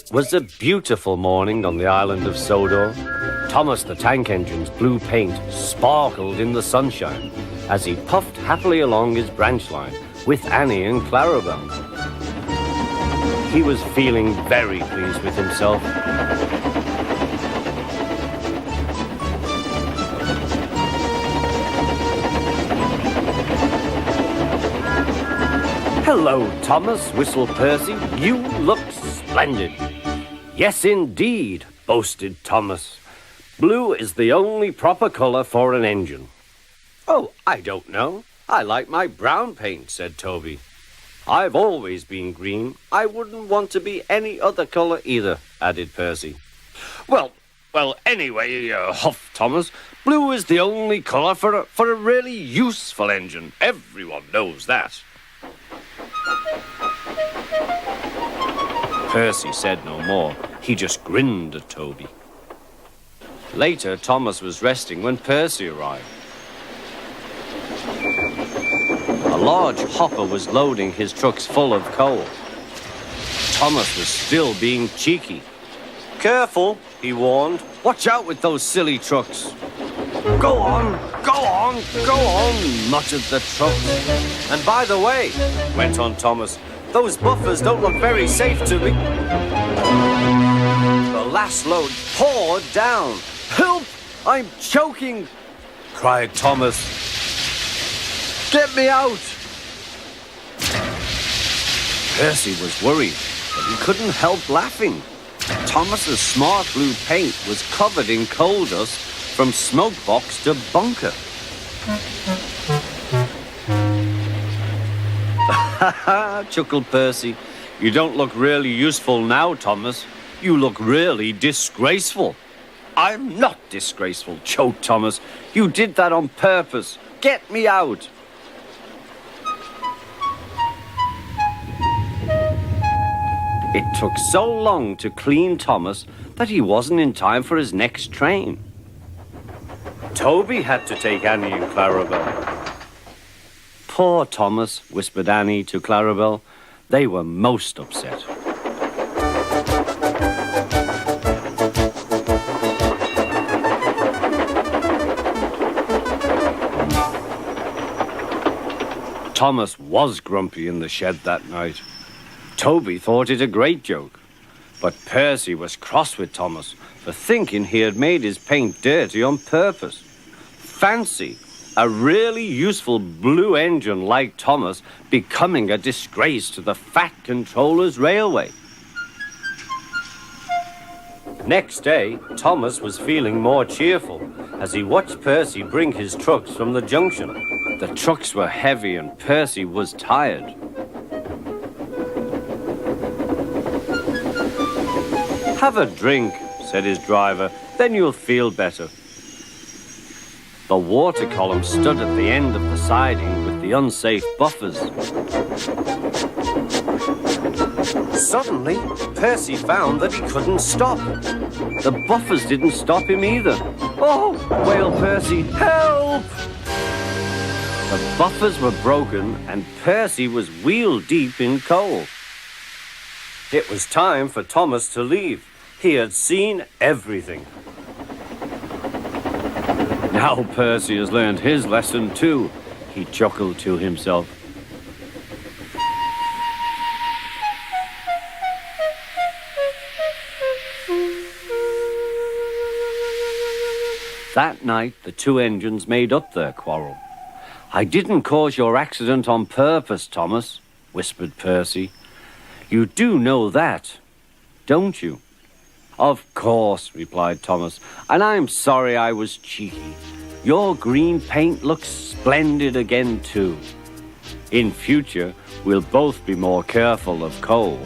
It was a beautiful morning on the island of Sodor. Thomas the tank engine's blue paint sparkled in the sunshine as he puffed happily along his branch line with Annie and Clarabelle. He was feeling very pleased with himself. "Hello, Thomas," whistled Percy. "You look splendid." "Yes, indeed," boasted Thomas. "Blue is the only proper colour for an engine." "Oh, I don't know. I like my brown paint," said Toby. "I've always been green. I wouldn't want to be any other colour either," added Percy. Well, anyway, huffed Thomas, "blue is the only colour for a really useful engine. Everyone knows that." Percy said no more. He just grinned at Toby. Later, Thomas was resting when Percy arrived. A large hopper was loading his trucks full of coal. Thomas was still being cheeky. "Careful," he warned. "Watch out with those silly trucks." Go on, muttered the trucks. "And by the way," went on Thomas, "those buffers don't look very safe to me." The last load poured down. "Help! I'm choking!" cried Thomas. "Get me out!" Percy was worried, but he couldn't help laughing. Thomas's smart blue paint was covered in coal dust from smoke box to bunker. "Ha ha," chuckled Percy. "You don't look really useful now, Thomas. You look really disgraceful." "I'm not disgraceful," choked Thomas. "You did that on purpose. Get me out." It took so long to clean Thomas that he wasn't in time for his next train. Toby had to take Annie and Clarabelle. "Poor Thomas," whispered Annie to Clarabelle. They were most upset. Thomas was grumpy in the shed that night. Toby thought it a great joke, but Percy was cross with Thomas for thinking he had made his paint dirty on purpose. Fancy a really useful blue engine like Thomas becoming a disgrace to the Fat Controller's railway. Next day, Thomas was feeling more cheerful as he watched Percy bring his trucks from the junction. The trucks were heavy and Percy was tired. "Have a drink," said his driver, "then you'll feel better." The water column stood at the end of the siding with the unsafe buffers. Suddenly, Percy found that he couldn't stop. The buffers didn't stop him either. "Oh!" wailed Percy. "Help!" The buffers were broken and Percy was wheel-deep in coal. It was time for Thomas to leave. He had seen everything. "Now Percy has learned his lesson too," he chuckled to himself. That night, the two engines made up their quarrel. "I didn't cause your accident on purpose, Thomas," whispered Percy. "You do know that, don't you?" "Of course," replied Thomas, "and I'm sorry I was cheeky. Your green paint looks splendid again, too. In future, we'll both be more careful of coal."